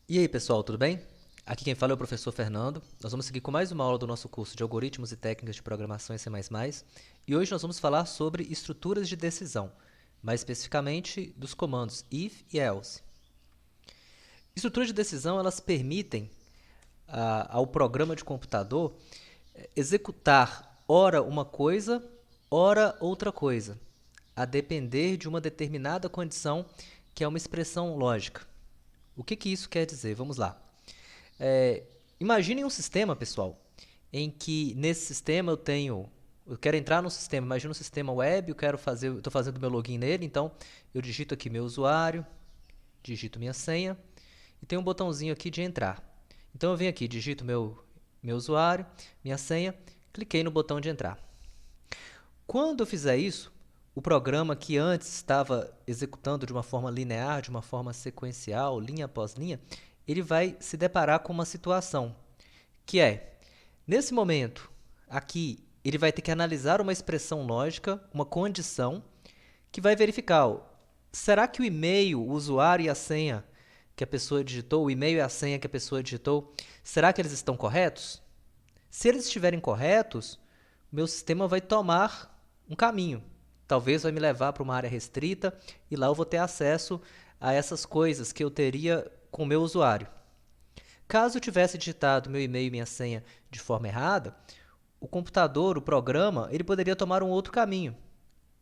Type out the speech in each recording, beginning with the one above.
E aí, pessoal, tudo bem? Aqui quem fala é o professor Fernando. Nós vamos seguir com mais uma aula do nosso curso de Algoritmos e Técnicas de Programação em C++. E hoje nós vamos falar sobre estruturas de decisão, mais especificamente dos comandos if e else. Estruturas de decisão, elas permitem ao programa de computador executar ora uma coisa, ora outra coisa, a depender de uma determinada condição que é uma expressão lógica. O que isso quer dizer? Vamos lá. É, Imaginem um sistema, pessoal, em que nesse sistema eu quero entrar no sistema, imagina um sistema web, estou fazendo meu login nele, então eu digito aqui meu usuário, digito minha senha e tem um botãozinho aqui de entrar. Então eu venho aqui, digito meu usuário, minha senha, cliquei no botão de entrar. Quando eu fizer isso, o programa que antes estava executando de uma forma linear, de uma forma sequencial, linha após linha, ele vai se deparar com uma situação, que é, nesse momento, aqui, ele vai ter que analisar uma expressão lógica, uma condição, que vai verificar, será que o e-mail, o usuário e a senha que a pessoa digitou, o e-mail e a senha que a pessoa digitou, será que eles estão corretos? Se eles estiverem corretos, o meu sistema vai tomar um caminho. Talvez vai me levar para uma área restrita e lá eu vou ter acesso a essas coisas que eu teria com o meu usuário. Caso eu tivesse digitado meu e-mail e minha senha de forma errada, o computador, o programa, ele poderia tomar um outro caminho.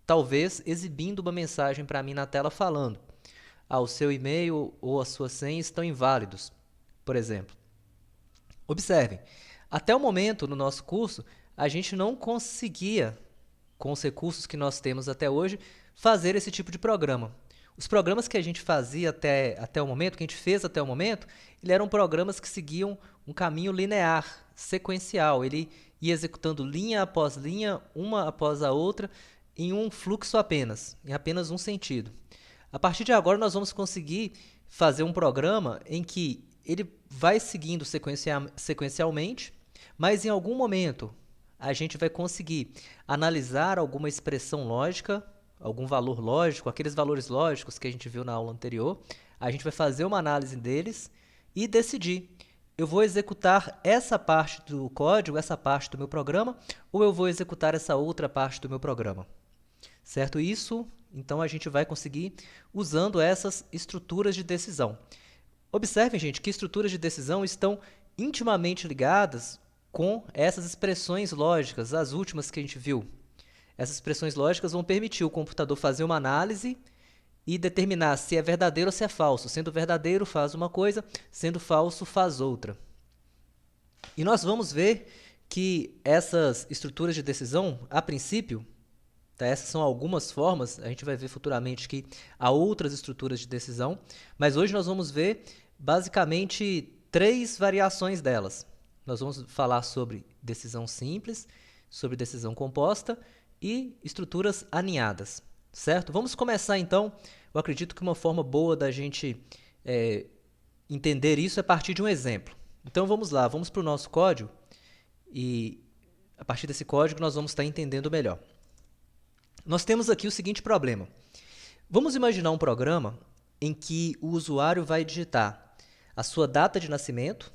Talvez exibindo uma mensagem para mim na tela falando: o seu e-mail ou a sua senha estão inválidos, por exemplo. Observem, até o momento no nosso curso, a gente não conseguia, com os recursos que nós temos até hoje, fazer esse tipo de programa. Os programas que a gente fazia até o momento, que a gente fez até o momento, eram programas que seguiam um caminho linear, sequencial. Ele ia executando linha após linha, uma após a outra, em um fluxo apenas, em apenas um sentido. A partir de agora, nós vamos conseguir fazer um programa em que ele vai seguindo sequencialmente, mas em algum momento a gente vai conseguir analisar alguma expressão lógica, algum valor lógico, aqueles valores lógicos que a gente viu na aula anterior. A gente vai fazer uma análise deles e decidir: eu vou executar essa parte do código, essa parte do meu programa, ou eu vou executar essa outra parte do meu programa. Certo? Isso, então, a gente vai conseguir usando essas estruturas de decisão. Observem, gente, que estruturas de decisão estão intimamente ligadas com essas expressões lógicas, as últimas que a gente viu. Essas expressões lógicas vão permitir o computador fazer uma análise e determinar se é verdadeiro ou se é falso. Sendo verdadeiro, faz uma coisa, sendo falso, faz outra. E nós vamos ver que essas estruturas de decisão, a princípio, tá, essas são algumas formas, a gente vai ver futuramente que há outras estruturas de decisão, mas hoje nós vamos ver basicamente três variações delas. Nós vamos falar sobre decisão simples, sobre decisão composta e estruturas aninhadas, certo? Vamos começar então. Eu acredito que uma forma boa da gente entender isso é a partir de um exemplo. Então vamos lá, vamos para o nosso código e a partir desse código nós vamos estar entendendo melhor. Nós temos aqui o seguinte problema. Vamos imaginar um programa em que o usuário vai digitar a sua data de nascimento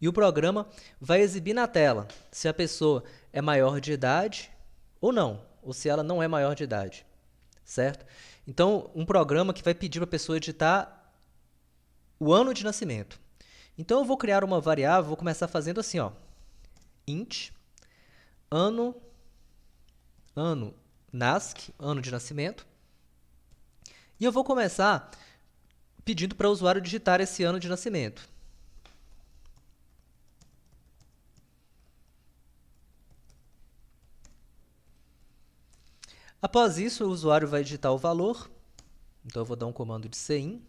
e o programa vai exibir na tela se a pessoa é maior de idade ou não, ou se ela não é maior de idade, certo? Então, um programa que vai pedir para a pessoa digitar o ano de nascimento. Então, eu vou criar uma variável, vou começar fazendo assim, ó, int ano NASC, ano de nascimento, e eu vou começar pedindo para o usuário digitar esse ano de nascimento. Após isso, o usuário vai digitar o valor, então eu vou dar um comando de cin.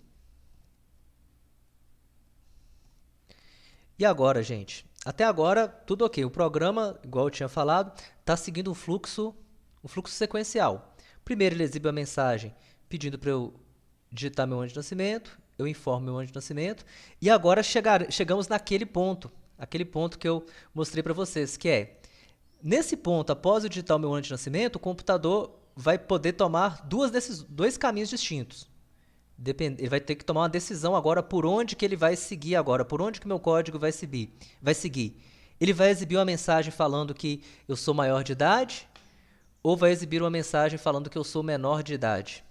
E agora, gente, até agora tudo ok. O programa, igual eu tinha falado, está seguindo um fluxo sequencial. Primeiro ele exibe a mensagem pedindo para eu digitar meu ano de nascimento, eu informo meu ano de nascimento, e agora chegamos naquele ponto, aquele ponto que eu mostrei para vocês, que é, nesse ponto, após eu digitar o meu ano de nascimento, o computador vai poder tomar dois caminhos distintos. Ele vai ter que tomar uma decisão agora por onde que ele vai seguir agora, por onde que meu código vai seguir. Ele vai exibir uma mensagem falando que eu sou maior de idade ou vai exibir uma mensagem falando que eu sou menor de idade?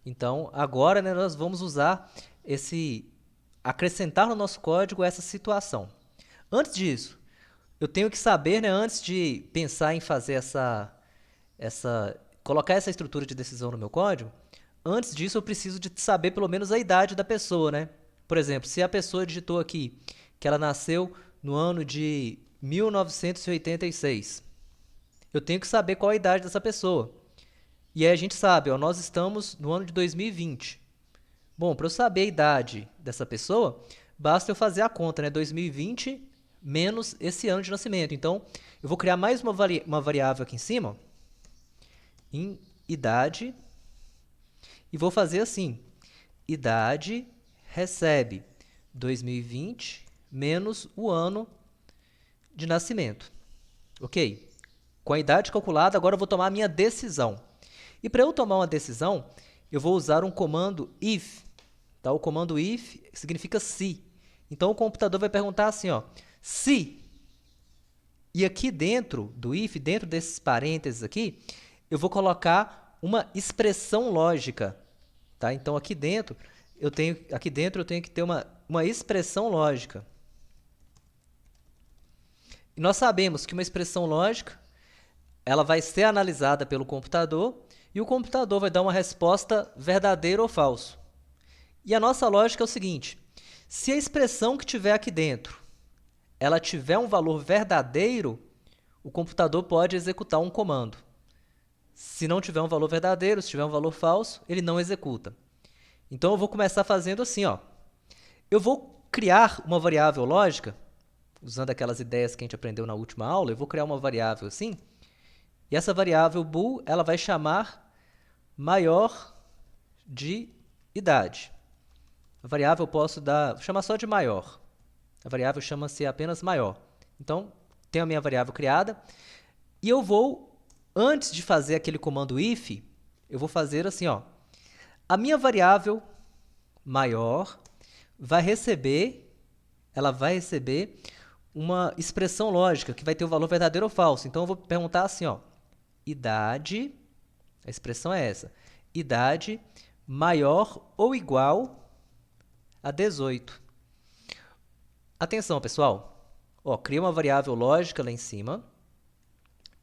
Então, agora, né, nós vamos usar acrescentar no nosso código essa situação. Antes disso, eu tenho que saber, né, antes de pensar em fazer colocar essa estrutura de decisão no meu código, antes disso eu preciso de saber pelo menos a idade da pessoa, né? Por exemplo, se a pessoa digitou aqui que ela nasceu no ano de 1986, eu tenho que saber qual a idade dessa pessoa. E aí a gente sabe, ó, nós estamos no ano de 2020. Bom, para eu saber a idade dessa pessoa, basta eu fazer a conta, né? 2020 menos esse ano de nascimento. Então, eu vou criar mais uma variável aqui em cima, em idade, e vou fazer assim, idade recebe 2020 menos o ano de nascimento. Ok? Com a idade calculada, agora eu vou tomar a minha decisão. E para eu tomar uma decisão, eu vou usar um comando if. Tá? O comando if significa se. Então, o computador vai perguntar assim, ó, se. E aqui dentro do if, dentro desses parênteses aqui, eu vou colocar uma expressão lógica. Tá? Então, aqui dentro eu tenho que ter uma expressão lógica. E nós sabemos que uma expressão lógica ela vai ser analisada pelo computador e o computador vai dar uma resposta verdadeira ou falso. E a nossa lógica é o seguinte, se a expressão que tiver aqui dentro ela tiver um valor verdadeiro, o computador pode executar um comando. Se não tiver um valor verdadeiro, se tiver um valor falso, ele não executa. Então, eu vou começar fazendo assim, ó. Eu vou criar uma variável lógica, usando aquelas ideias que a gente aprendeu na última aula, eu vou criar uma variável assim, e essa variável bool, ela vai chamar maior de idade. A variável eu posso chamar só de maior. A variável chama-se apenas maior. Então, tenho a minha variável criada, e eu vou, antes de fazer aquele comando if, eu vou fazer assim, ó. A minha variável maior ela vai receber uma expressão lógica que vai ter o valor verdadeiro ou falso. Então, eu vou perguntar assim, ó, idade, a expressão é essa, idade maior ou igual a 18. Atenção, pessoal. Ó, criei uma variável lógica lá em cima.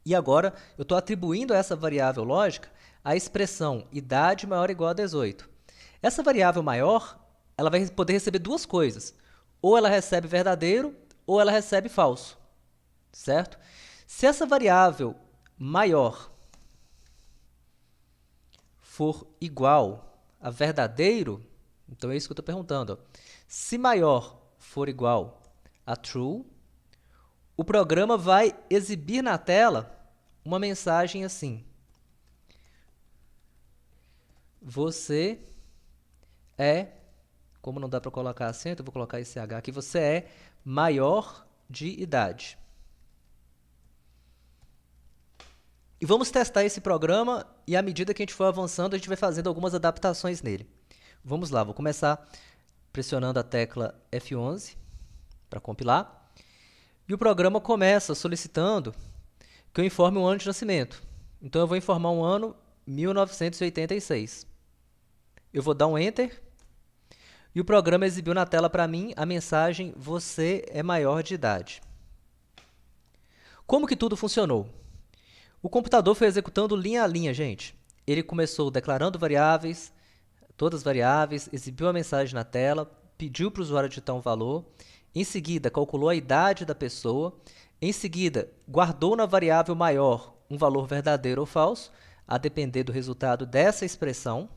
E agora eu estou atribuindo a essa variável lógica a expressão idade maior ou igual a 18. Essa variável maior, ela vai poder receber duas coisas. Ou ela recebe verdadeiro, ou ela recebe falso. Certo? Se essa variável maior for igual a verdadeiro, então é isso que eu estou perguntando. Ó. Se maior for igual a true, o programa vai exibir na tela uma mensagem assim. Você é, como não dá para colocar acento, eu vou colocar esse H aqui, você é maior de idade. E vamos testar esse programa e à medida que a gente for avançando, a gente vai fazendo algumas adaptações nele. Vamos lá, vou começar pressionando a tecla F11 para compilar. E o programa começa solicitando que eu informe um ano de nascimento. Então, eu vou informar um ano 1986. Eu vou dar um Enter e o programa exibiu na tela para mim a mensagem você é maior de idade. Como que tudo funcionou? O computador foi executando linha a linha, gente. Ele começou declarando variáveis, todas as variáveis, exibiu a mensagem na tela, pediu para o usuário digitar um valor, em seguida calculou a idade da pessoa, em seguida guardou na variável maior um valor verdadeiro ou falso, a depender do resultado dessa expressão,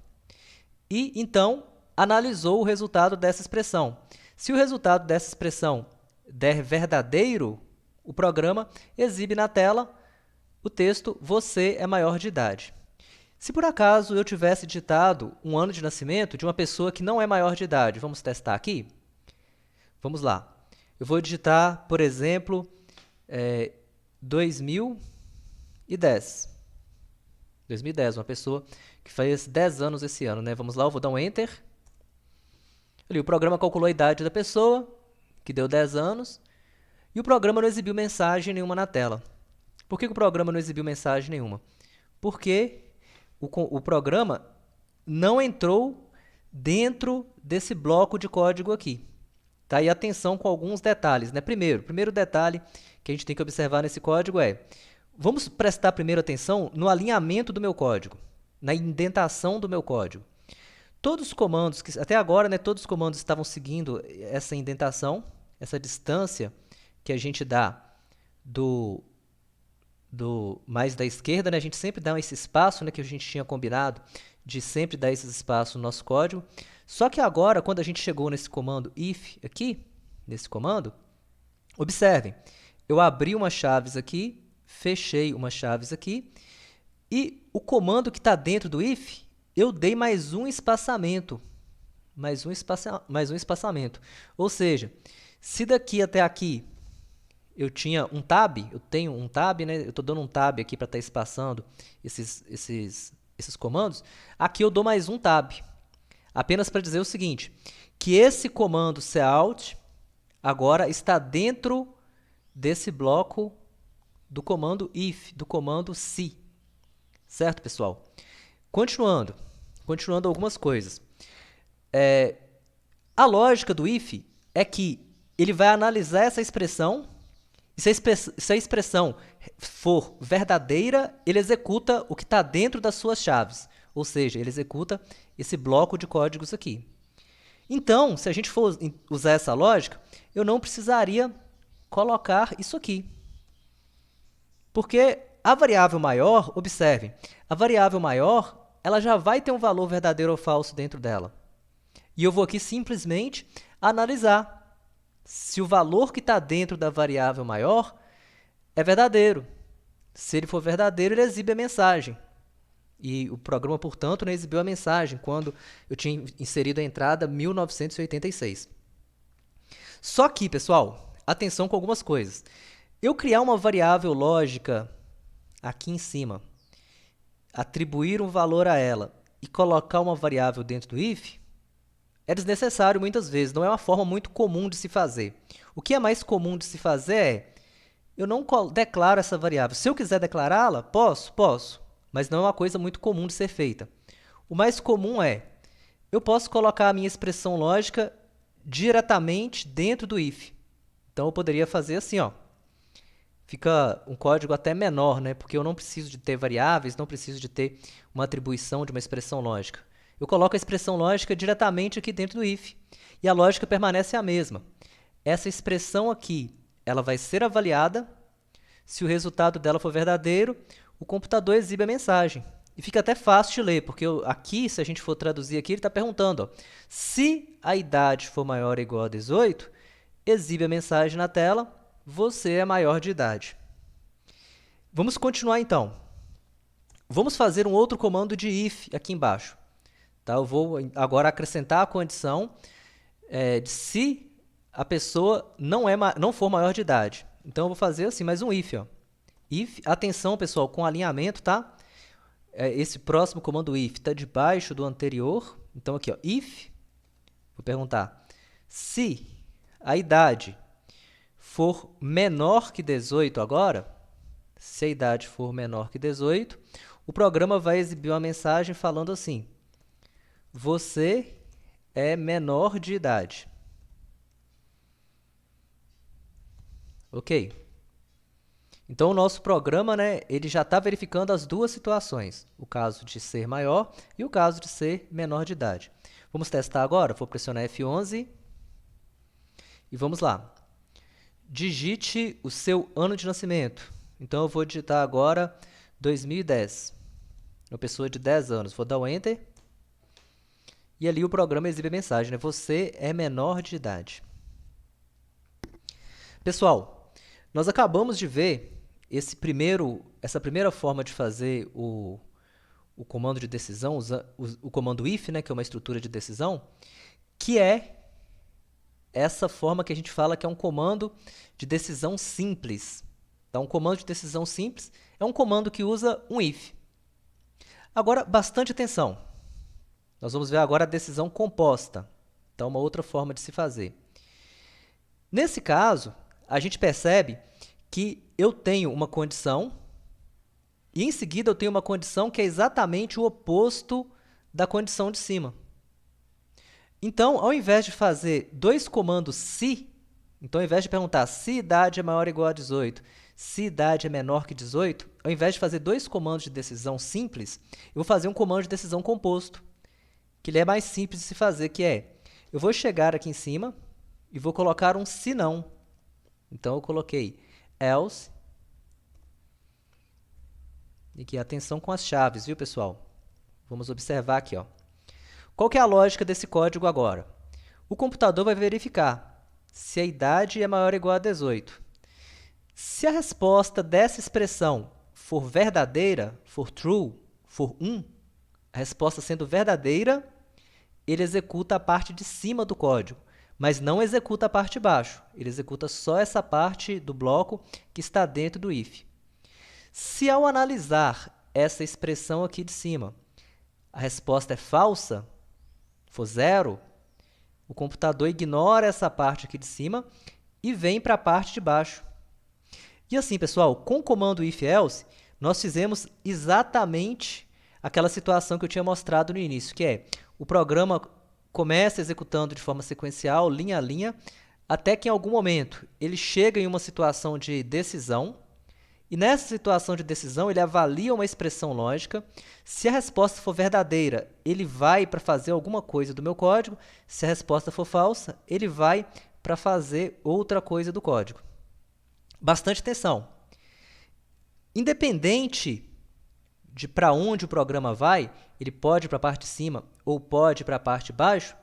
e então analisou o resultado dessa expressão. Se o resultado dessa expressão der verdadeiro, o programa exibe na tela o texto você é maior de idade. Se por acaso eu tivesse digitado um ano de nascimento de uma pessoa que não é maior de idade, vamos testar aqui? Vamos lá. Eu vou digitar, por exemplo, 2010. 2010, uma pessoa que fez 10 anos esse ano, né? Vamos lá, eu vou dar um Enter. Ali, o programa calculou a idade da pessoa, que deu 10 anos, e o programa não exibiu mensagem nenhuma na tela. Por que o programa não exibiu mensagem nenhuma? Porque o programa não entrou dentro desse bloco de código aqui. Tá? E atenção com alguns detalhes, né? Primeiro detalhe que a gente tem que observar nesse código é: vamos prestar primeiro atenção no alinhamento do meu código, na indentação do meu código. Todos os comandos, até agora, né, todos os comandos estavam seguindo essa indentação, essa distância que a gente dá mais da esquerda, né? A gente sempre dá esse espaço, né, que a gente tinha combinado de sempre dar esse espaço no nosso código. Só que agora, quando a gente chegou nesse comando if aqui, nesse comando, observem, eu abri umas chaves aqui, fechei umas chaves aqui, e o comando que está dentro do if, eu dei mais um espaçamento. Mais um espaçamento. Ou seja, se daqui até aqui eu tinha um tab, eu tenho um tab, né? Eu estou dando um tab aqui para estar espaçando esses comandos. Aqui eu dou mais um tab. Apenas para dizer o seguinte, que esse comando cout agora está dentro desse bloco do comando if, do comando se. Certo, pessoal? Continuando algumas coisas. A lógica do if é que ele vai analisar essa expressão, e se a expressão for verdadeira, ele executa o que está dentro das suas chaves. Ou seja, ele executa esse bloco de códigos aqui. Então, se a gente for usar essa lógica, eu não precisaria colocar isso aqui. Porque a variável maior, observem, a variável maior ela já vai ter um valor verdadeiro ou falso dentro dela. E eu vou aqui simplesmente analisar se o valor que está dentro da variável maior é verdadeiro. Se ele for verdadeiro, ele exibe a mensagem. E o programa, portanto, não exibiu a mensagem quando eu tinha inserido a entrada 1986. Só que, pessoal, atenção com algumas coisas. Eu criar uma variável lógica aqui em cima, atribuir um valor a ela e colocar uma variável dentro do if, é desnecessário muitas vezes, não é uma forma muito comum de se fazer. O que é mais comum de se fazer é, eu não declaro essa variável. Se eu quiser declará-la, posso, mas não é uma coisa muito comum de ser feita. O mais comum é, eu posso colocar a minha expressão lógica diretamente dentro do if. Então, eu poderia fazer assim, ó. Fica um código até menor, né? Porque eu não preciso de ter variáveis, não preciso de ter uma atribuição de uma expressão lógica. Eu coloco a expressão lógica diretamente aqui dentro do if. E a lógica permanece a mesma. Essa expressão aqui, ela vai ser avaliada. Se o resultado dela for verdadeiro, o computador exibe a mensagem. E fica até fácil de ler, porque aqui, se a gente for traduzir aqui, ele está perguntando, ó, se a idade for maior ou igual a 18, exibe a mensagem na tela, você é maior de idade. Vamos continuar então. Vamos fazer um outro comando de if aqui embaixo. Tá? Eu vou agora acrescentar a condição de se a pessoa não for maior de idade. Então, eu vou fazer assim, mais um if. Ó. If, atenção, pessoal, com alinhamento, tá? Esse próximo comando if está debaixo do anterior. Então, aqui, ó, if, vou perguntar, se a idade for menor que 18 agora, se a idade for menor que 18, o programa vai exibir uma mensagem falando assim, você é menor de idade. Ok. Então, o nosso programa, né, ele já está verificando as duas situações, o caso de ser maior e o caso de ser menor de idade. Vamos testar agora? Vou pressionar F11 e vamos lá. Digite o seu ano de nascimento. Então, eu vou digitar agora 2010. Uma pessoa de 10 anos. Vou dar o Enter. E ali o programa exibe a mensagem, né? Você é menor de idade. Pessoal, nós acabamos de ver essa primeira forma de fazer o comando de decisão, o comando if, né, que é uma estrutura de decisão, que é essa forma que a gente fala que é um comando de decisão simples. Então, um comando de decisão simples é um comando que usa um if. Agora, bastante atenção. Nós vamos ver agora a decisão composta. Então, uma outra forma de se fazer. Nesse caso, a gente percebe que eu tenho uma condição e, em seguida, eu tenho uma condição que é exatamente o oposto da condição de cima. Então, ao invés de fazer dois comandos se, então, ao invés de perguntar se idade é maior ou igual a 18, se idade é menor que 18, ao invés de fazer dois comandos de decisão simples, eu vou fazer um comando de decisão composto, que ele é mais simples de se fazer, que é, eu vou chegar aqui em cima e vou colocar um se não. Então, eu coloquei else, e aqui, atenção com as chaves, viu, pessoal? Vamos observar aqui, ó. Qual que é a lógica desse código agora? O computador vai verificar se a idade é maior ou igual a 18. Se a resposta dessa expressão for verdadeira, for true, for 1, a resposta sendo verdadeira, ele executa a parte de cima do código, mas não executa a parte de baixo. Ele executa só essa parte do bloco que está dentro do if. Se ao analisar essa expressão aqui de cima, a resposta é falsa, for 0, o computador ignora essa parte aqui de cima e vem para a parte de baixo. E assim, pessoal, com o comando if-else, nós fizemos exatamente aquela situação que eu tinha mostrado no início, que é o programa começa executando de forma sequencial, linha a linha, até que em algum momento ele chega em uma situação de decisão, e nessa situação de decisão ele avalia uma expressão lógica. Se a resposta for verdadeira, ele vai para fazer alguma coisa do meu código. Se a resposta for falsa, ele vai para fazer outra coisa do código. Bastante atenção. Independente de para onde o programa vai, ele pode ir para a parte de cima ou pode ir para a parte de baixo,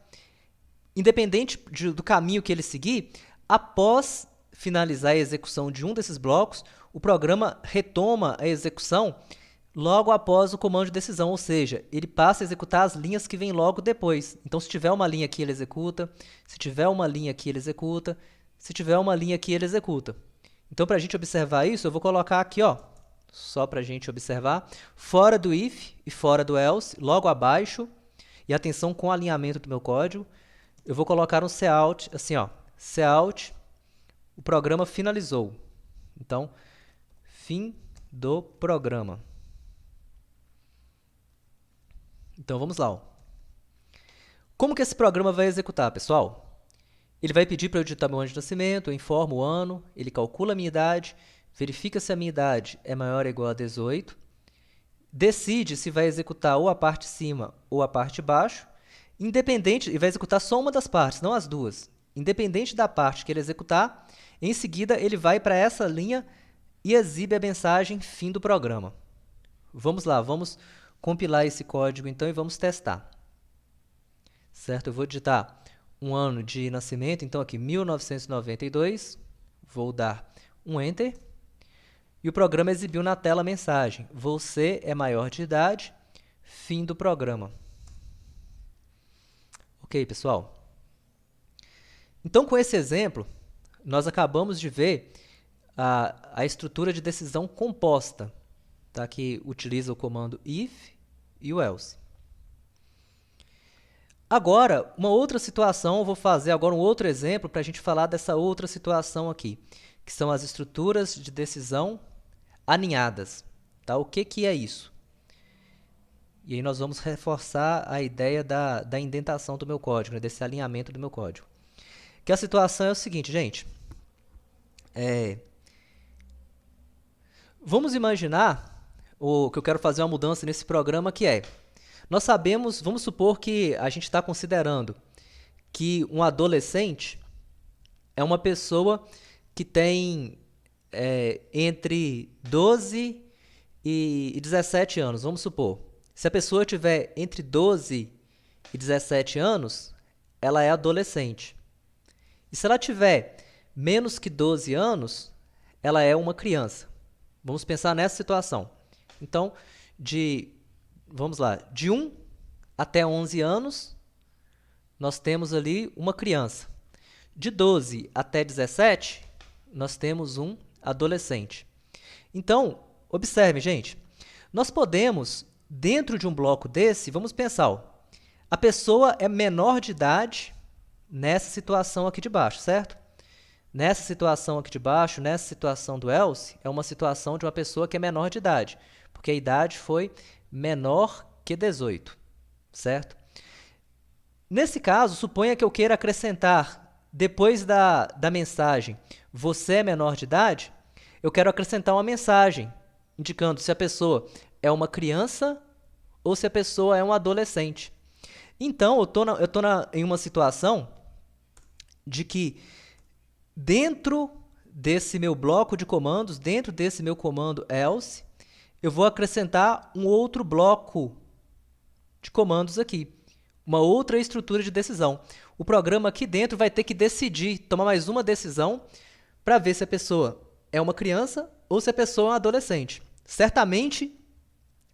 independente do caminho que ele seguir, após finalizar a execução de um desses blocos, o programa retoma a execução logo após o comando de decisão, ou seja, ele passa a executar as linhas que vêm logo depois. Então, se tiver uma linha aqui, ele executa, se tiver uma linha aqui, ele executa, se tiver uma linha aqui, ele executa. Então, para a gente observar isso, eu vou colocar aqui, ó, só para a gente observar, fora do if e fora do else, logo abaixo, e atenção com o alinhamento do meu código, eu vou colocar um cout, assim, ó, cout, o programa finalizou. Então, fim do programa. Então, vamos lá. Ó. Como que esse programa vai executar, pessoal? Ele vai pedir para eu digitar meu ano de nascimento, eu informo o ano, ele calcula a minha idade, verifica se a minha idade é maior ou igual a 18, decide se vai executar ou a parte de cima ou a parte de baixo, independente, e vai executar só uma das partes, não as duas. Independente da parte que ele executar, em seguida ele vai para essa linha e exibe a mensagem fim do programa. Vamos lá, vamos compilar esse código então e vamos testar. Certo? Eu vou digitar um ano de nascimento, então aqui 1992, vou dar um Enter, e o programa exibiu na tela a mensagem, você é maior de idade, fim do programa. Ok, pessoal? Então, com esse exemplo, nós acabamos de ver a estrutura de decisão composta, tá? Que utiliza o comando if e o else. Agora, uma outra situação, eu vou fazer agora um outro exemplo para a gente falar dessa outra situação aqui, que são as estruturas de decisão aninhadas. Tá? O que é isso? E aí nós vamos reforçar a ideia da indentação do meu código, né? Desse alinhamento do meu código. Que a situação é o seguinte, gente. Vamos imaginar que eu quero fazer uma mudança nesse programa que é, nós sabemos, vamos supor que a gente está considerando que um adolescente é uma pessoa que tem entre 12 e 17 anos, vamos supor. Se a pessoa tiver entre 12 e 17 anos, ela é adolescente. E se ela tiver menos que 12 anos, ela é uma criança. Vamos pensar nessa situação. Então, vamos lá, de 1 até 11 anos, nós temos ali uma criança. De 12 até 17, nós temos um adolescente. Então, observe, gente, nós podemos dentro de um bloco desse, vamos pensar, ó, a pessoa é menor de idade nessa situação aqui de baixo, certo? Nessa situação aqui de baixo, nessa situação do else, é uma situação de uma pessoa que é menor de idade, porque a idade foi menor que 18, certo? Nesse caso, suponha que eu queira acrescentar, depois da mensagem, você é menor de idade, eu quero acrescentar uma mensagem indicando se a pessoa é uma criança ou se a pessoa é um adolescente. Então, eu estou em uma situação de que dentro desse meu bloco de comandos, dentro desse meu comando else, eu vou acrescentar um outro bloco de comandos aqui, uma outra estrutura de decisão. O programa aqui dentro vai ter que decidir, tomar mais uma decisão para ver se a pessoa é uma criança ou se a pessoa é um adolescente. Certamente,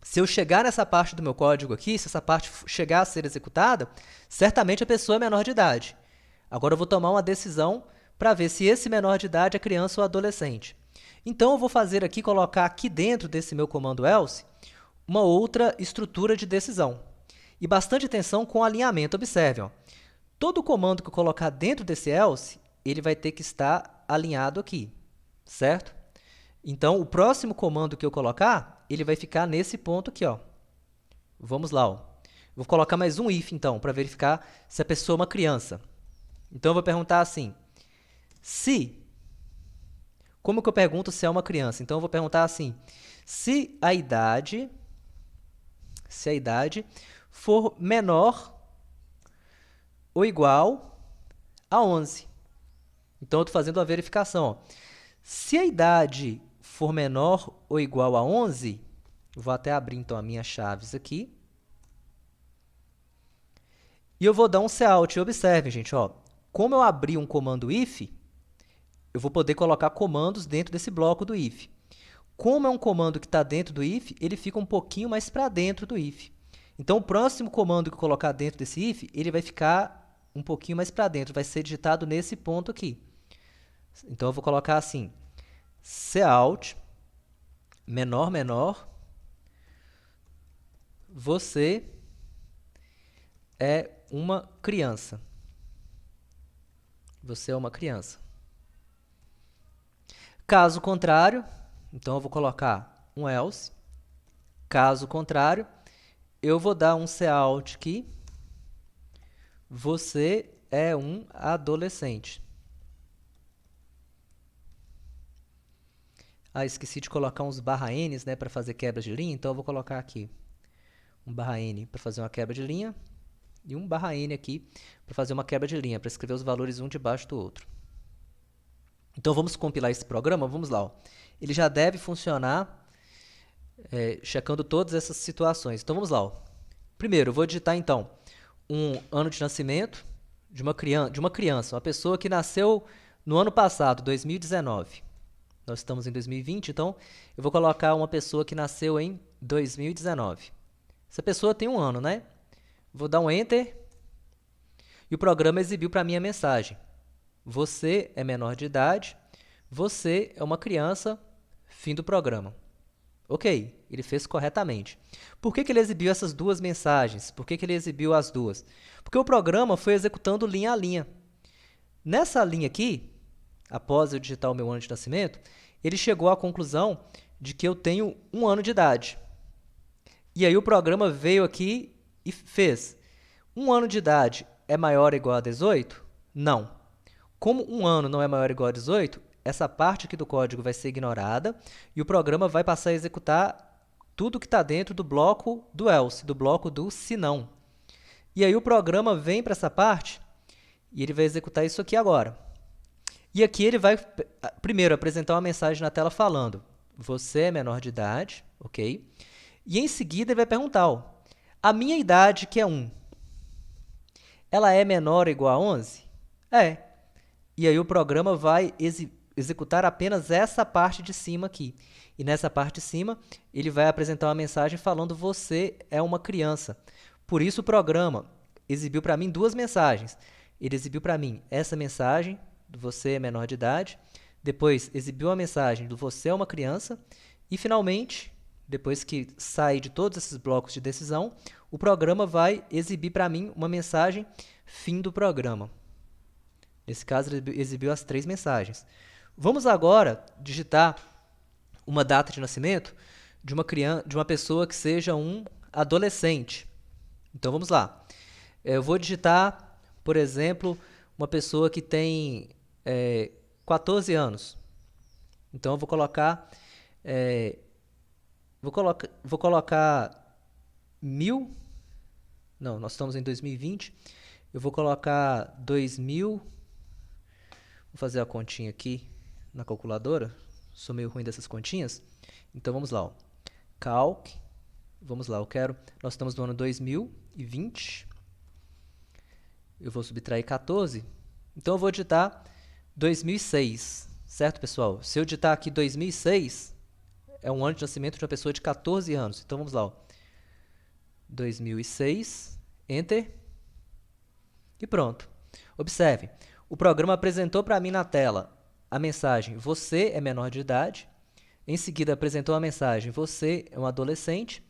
se eu chegar nessa parte do meu código aqui, se essa parte chegar a ser executada, certamente a pessoa é menor de idade. Agora eu vou tomar uma decisão para ver se esse menor de idade é criança ou adolescente. Então eu vou fazer aqui, colocar aqui dentro desse meu comando else, uma outra estrutura de decisão. E bastante atenção com o alinhamento. Observem, ó, todo comando que eu colocar dentro desse else, ele vai ter que estar alinhado aqui, certo? Então, o próximo comando que eu colocar, ele vai ficar nesse ponto aqui, ó. Vamos lá, ó. Vou colocar mais um if, então, para verificar se a pessoa é uma criança. Então, eu vou perguntar assim, como que eu pergunto se é uma criança? Então, eu vou perguntar assim, se a idade for menor ou igual a 11. Então, eu estou fazendo uma verificação, ó. Se a idade for menor ou igual a 11, vou até abrir, então, as minhas chaves aqui. E eu vou dar um cout. E observem, gente, ó, como eu abri um comando if, eu vou poder colocar comandos dentro desse bloco do if. Como é um comando que está dentro do if, ele fica um pouquinho mais para dentro do if. Então, o próximo comando que eu colocar dentro desse if, ele vai ficar um pouquinho mais para dentro, vai ser digitado nesse ponto aqui. Então, eu vou colocar assim, cout, menor, você é uma criança. Você é uma criança. Caso contrário, então eu vou colocar um else. Caso contrário, eu vou dar um cout aqui. Você é um adolescente. Esqueci de colocar uns /n, né, para fazer quebra de linha, então eu vou colocar aqui um /n para fazer uma quebra de linha e um /n aqui para fazer uma quebra de linha, para escrever os valores um debaixo do outro. Então, vamos compilar esse programa. Vamos lá, ó. Ele já deve funcionar checando todas essas situações. Então, vamos lá, ó. Primeiro, eu vou digitar, então, um ano de nascimento de uma criança, uma pessoa que nasceu no ano passado, 2019. Nós estamos em 2020, então eu vou colocar uma pessoa que nasceu em 2019. Essa pessoa tem um ano, né? Vou dar um Enter e o programa exibiu para mim a mensagem. Você é menor de idade, você é uma criança, fim do programa. Ok, ele fez corretamente. Por que ele exibiu essas duas mensagens? Por que ele exibiu as duas? Porque o programa foi executando linha a linha. Nessa linha aqui, após eu digitar o meu ano de nascimento, ele chegou à conclusão de que eu tenho um ano de idade. E aí o programa veio aqui e fez. Um ano de idade é maior ou igual a 18? Não. Como um ano não é maior ou igual a 18, essa parte aqui do código vai ser ignorada e o programa vai passar a executar tudo que está dentro do bloco do else, do bloco do se não. E aí o programa vem para essa parte e ele vai executar isso aqui agora. E aqui ele vai, primeiro, apresentar uma mensagem na tela falando você é menor de idade, ok? E em seguida ele vai perguntar, ó, a minha idade, que é 1, ela é menor ou igual a 11? É. E aí o programa vai executar apenas essa parte de cima aqui. E nessa parte de cima, ele vai apresentar uma mensagem falando você é uma criança. Por isso o programa exibiu para mim duas mensagens. Ele exibiu para mim essa mensagem, do você é menor de idade, depois exibiu a mensagem do você é uma criança, e finalmente, depois que sair de todos esses blocos de decisão, o programa vai exibir para mim uma mensagem fim do programa. Nesse caso, ele exibiu as 3 mensagens. Vamos agora digitar uma data de nascimento de uma pessoa que seja um adolescente. Então, vamos lá. Eu vou digitar, por exemplo, uma pessoa que tem 14 anos. Então, eu vou colocar... Vou colocar 1000. Não, nós estamos em 2020. Eu vou colocar 2000. Vou fazer a continha aqui na calculadora. Sou meio ruim dessas continhas. Então vamos lá. Ó. Calc. Vamos lá, nós estamos no ano 2020. Eu vou subtrair 14. Então eu vou digitar 2006. Certo, pessoal? Se eu digitar aqui 2006, é um ano de nascimento de uma pessoa de 14 anos. Então vamos lá. Ó. 2006. Enter. E pronto. Observe. O programa apresentou para mim na tela a mensagem você é menor de idade. Em seguida apresentou a mensagem você é um adolescente.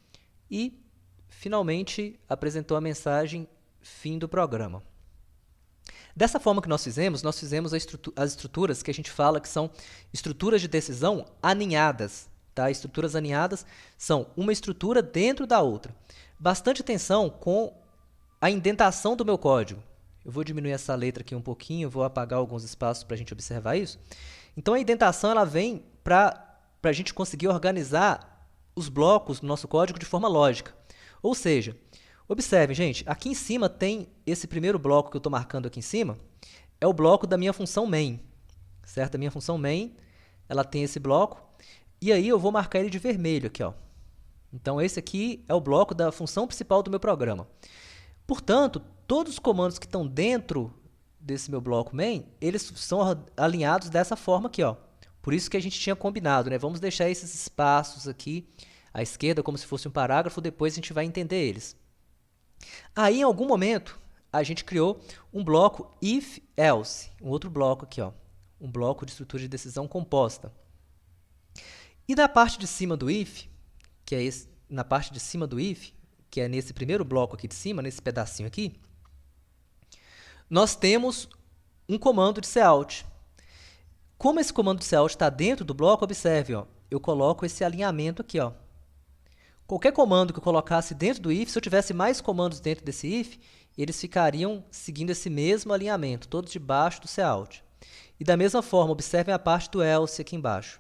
E, finalmente, apresentou a mensagem fim do programa. Dessa forma que nós fizemos as estruturas que a gente fala que são estruturas de decisão aninhadas. Tá? Estruturas aninhadas são uma estrutura dentro da outra. Bastante atenção com a indentação do meu código. Eu vou diminuir essa letra aqui um pouquinho, vou apagar alguns espaços para a gente observar isso. Então, a indentação ela vem para a gente conseguir organizar os blocos do nosso código de forma lógica. Ou seja, observe, gente, aqui em cima tem esse primeiro bloco que eu estou marcando aqui em cima, é o bloco da minha função main. Certo? A minha função main, ela tem esse bloco, e aí eu vou marcar ele de vermelho aqui. Ó. Então, esse aqui é o bloco da função principal do meu programa. Portanto, todos os comandos que estão dentro desse meu bloco main, eles são alinhados dessa forma aqui. Ó. Por isso que a gente tinha combinado, né? Vamos deixar esses espaços aqui à esquerda como se fosse um parágrafo, depois a gente vai entender eles. Aí, em algum momento, a gente criou um bloco if-else, um outro bloco aqui, ó, um bloco de estrutura de decisão composta. E na parte de cima do if, que é nesse primeiro bloco aqui de cima, nesse pedacinho aqui, nós temos um comando de cout. Como esse comando de cout está dentro do bloco, observe, ó, eu coloco esse alinhamento aqui. Ó. Qualquer comando que eu colocasse dentro do if, se eu tivesse mais comandos dentro desse if, eles ficariam seguindo esse mesmo alinhamento, todos debaixo do cout. E da mesma forma, observem a parte do else aqui embaixo.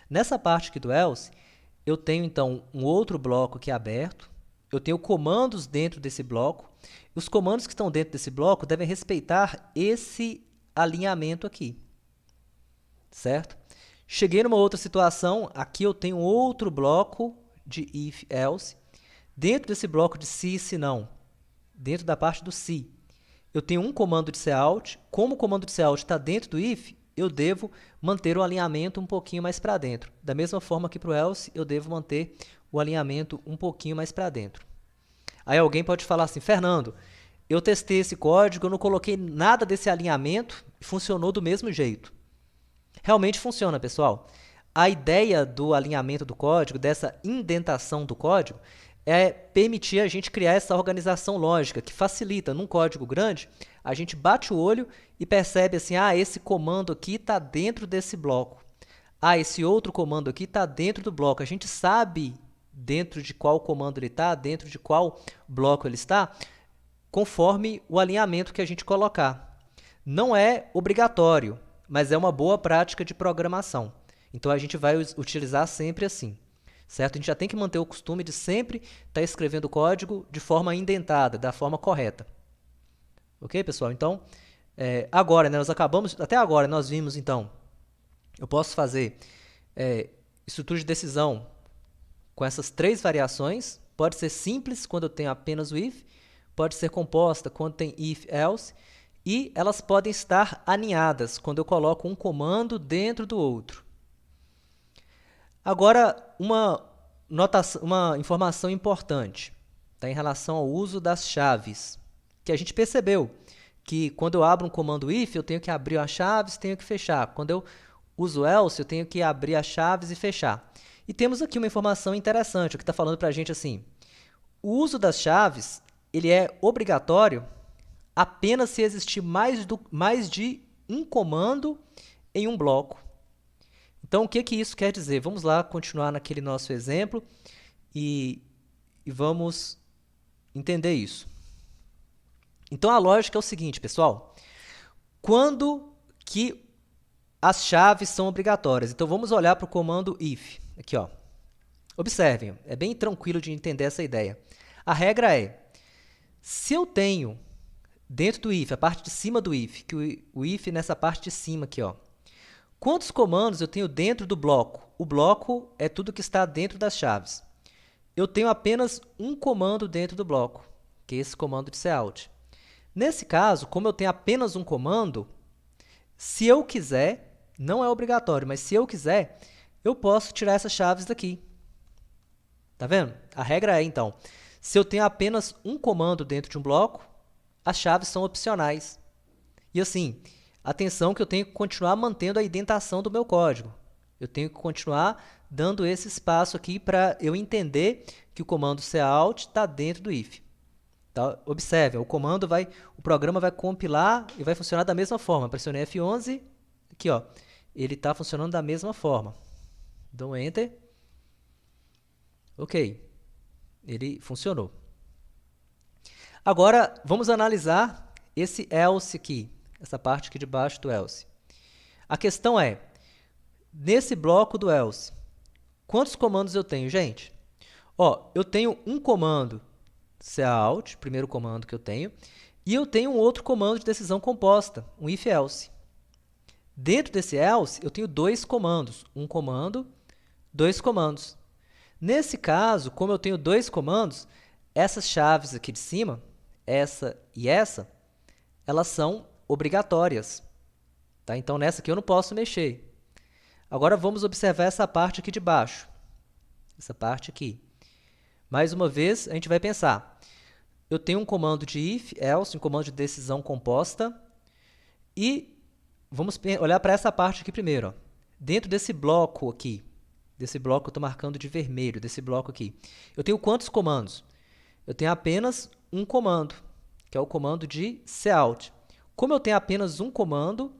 Nessa parte aqui do else, eu tenho então um outro bloco que é aberto, eu tenho comandos dentro desse bloco, e os comandos que estão dentro desse bloco devem respeitar esse alinhamento aqui. Certo? Cheguei numa outra situação, aqui eu tenho outro bloco de if-else. Dentro desse bloco de se não, dentro da parte do se, eu tenho um comando de cout. Como o comando de cout está dentro do if, eu devo manter o alinhamento um pouquinho mais para dentro. Da mesma forma aqui para o else, eu devo manter o alinhamento um pouquinho mais para dentro. Aí alguém pode falar assim, Fernando, eu testei esse código, eu não coloquei nada desse alinhamento e funcionou do mesmo jeito. Realmente funciona, pessoal. A ideia do alinhamento do código, dessa indentação do código, é permitir a gente criar essa organização lógica que facilita, num código grande, a gente bate o olho e percebe assim, esse comando aqui está dentro desse bloco. Esse outro comando aqui está dentro do bloco. A gente sabe dentro de qual comando ele está, dentro de qual bloco ele está, conforme o alinhamento que a gente colocar. Não é obrigatório, mas é uma boa prática de programação. Então, a gente vai utilizar sempre assim. Certo? A gente já tem que manter o costume de sempre estar escrevendo código de forma indentada, da forma correta. Ok, pessoal? Então, agora, né, até agora nós vimos, então, eu posso fazer estrutura de decisão com essas 3 variações. Pode ser simples quando eu tenho apenas o if, pode ser composta quando tem if-else, e elas podem estar aninhadas quando eu coloco um comando dentro do outro. Agora, uma informação importante, tá, em relação ao uso das chaves, que a gente percebeu que quando eu abro um comando if, eu tenho que abrir as chaves, tenho que fechar. Quando eu uso else, eu tenho que abrir as chaves e fechar. E temos aqui uma informação interessante, que está falando para a gente assim, o uso das chaves ele é obrigatório apenas se existir mais de um comando em um bloco. Então, o que isso quer dizer? Vamos lá continuar naquele nosso exemplo e vamos entender isso. Então, a lógica é o seguinte, pessoal. Quando que as chaves são obrigatórias? Então, vamos olhar para o comando if. Aqui, ó. Observem, é bem tranquilo de entender essa ideia. A regra é, se eu tenho dentro do if, a parte de cima do if, que o if nessa parte de cima aqui, ó, quantos comandos eu tenho dentro do bloco? O bloco é tudo que está dentro das chaves. Eu tenho apenas um comando dentro do bloco, que é esse comando de cout. Nesse caso, como eu tenho apenas um comando, se eu quiser, não é obrigatório, mas se eu quiser, eu posso tirar essas chaves daqui. Tá vendo? A regra é, então, se eu tenho apenas um comando dentro de um bloco, as chaves são opcionais. E assim, atenção que eu tenho que continuar mantendo a indentação do meu código. Eu tenho que continuar dando esse espaço aqui para eu entender que o comando cout está dentro do if. Tá? Observe, o programa vai compilar e vai funcionar da mesma forma. Pressionei F11, aqui, ó, ele está funcionando da mesma forma. Dou Enter. Ok, ele funcionou. Agora, vamos analisar esse else aqui, essa parte aqui de baixo do else. A questão é, nesse bloco do else, quantos comandos eu tenho, gente? Ó, eu tenho um comando cout, primeiro comando que eu tenho, e eu tenho um outro comando de decisão composta, um if-else. Dentro desse else, eu tenho dois comandos, um comando, dois comandos. Nesse caso, como eu tenho dois comandos, essas chaves aqui de cima, essa e essa, elas são obrigatórias. Tá? Então, nessa aqui eu não posso mexer. Agora, vamos observar essa parte aqui de baixo. Essa parte aqui. Mais uma vez, a gente vai pensar. Eu tenho um comando de if, else, um comando de decisão composta. E vamos olhar para essa parte aqui primeiro. Ó. Dentro desse bloco aqui, desse bloco que eu estou marcando de vermelho, desse bloco aqui, eu tenho quantos comandos? Eu tenho apenas um comando, que é o comando de cout. Como eu tenho apenas um comando,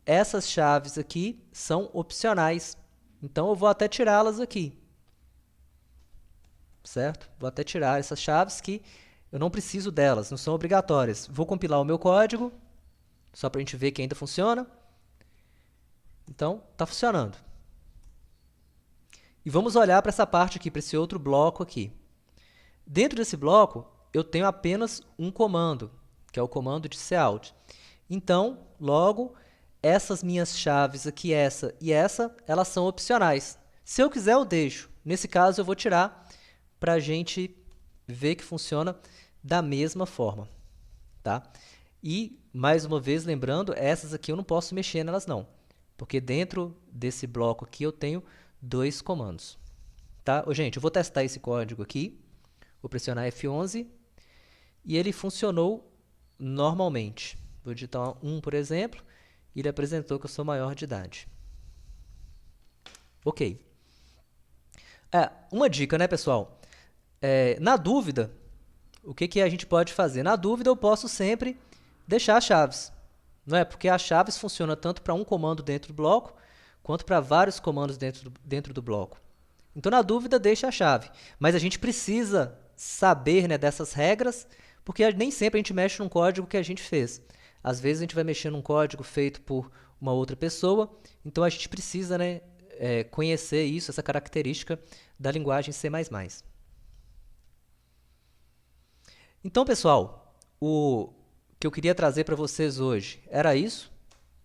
essas chaves aqui são opcionais. Então, eu vou até tirá-las aqui. Certo? Vou até tirar essas chaves que eu não preciso delas, não são obrigatórias. Vou compilar o meu código, só para a gente ver que ainda funciona. Então, está funcionando. E vamos olhar para essa parte aqui, para esse outro bloco aqui. Dentro desse bloco, eu tenho apenas um comando, que é o comando de cout. Então, logo, essas minhas chaves aqui, essa e essa, elas são opcionais. Se eu quiser, eu deixo. Nesse caso, eu vou tirar para a gente ver que funciona da mesma forma. Tá? E, mais uma vez, lembrando, essas aqui eu não posso mexer nelas não, porque dentro desse bloco aqui eu tenho dois comandos. Tá? Gente, eu vou testar esse código aqui, vou pressionar F11 e ele funcionou normalmente. Vou digitar 1, por exemplo, e ele apresentou que eu sou maior de idade. Ok. Uma dica, né, pessoal? Na dúvida, o que a gente pode fazer? Na dúvida, eu posso sempre deixar as chaves. Não é? Porque as chaves funcionam tanto para um comando dentro do bloco, quanto para vários comandos dentro do bloco. Então, na dúvida, deixa a chave. Mas a gente precisa saber, né, dessas regras, porque nem sempre a gente mexe num código que a gente fez. Às vezes, a gente vai mexer num código feito por uma outra pessoa, então a gente precisa, né, conhecer isso, essa característica da linguagem C++. Então, pessoal, o que eu queria trazer para vocês hoje era isso,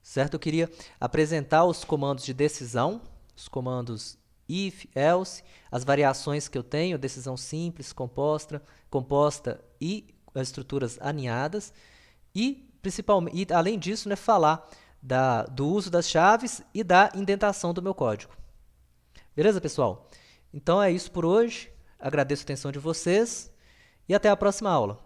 certo? Eu queria apresentar os comandos de decisão, os comandos if, else, as variações que eu tenho, decisão simples, composta e as estruturas aninhadas, e, principalmente, além disso, né, falar do uso das chaves e da indentação do meu código. Beleza, pessoal? Então, é isso por hoje. Agradeço a atenção de vocês e até a próxima aula.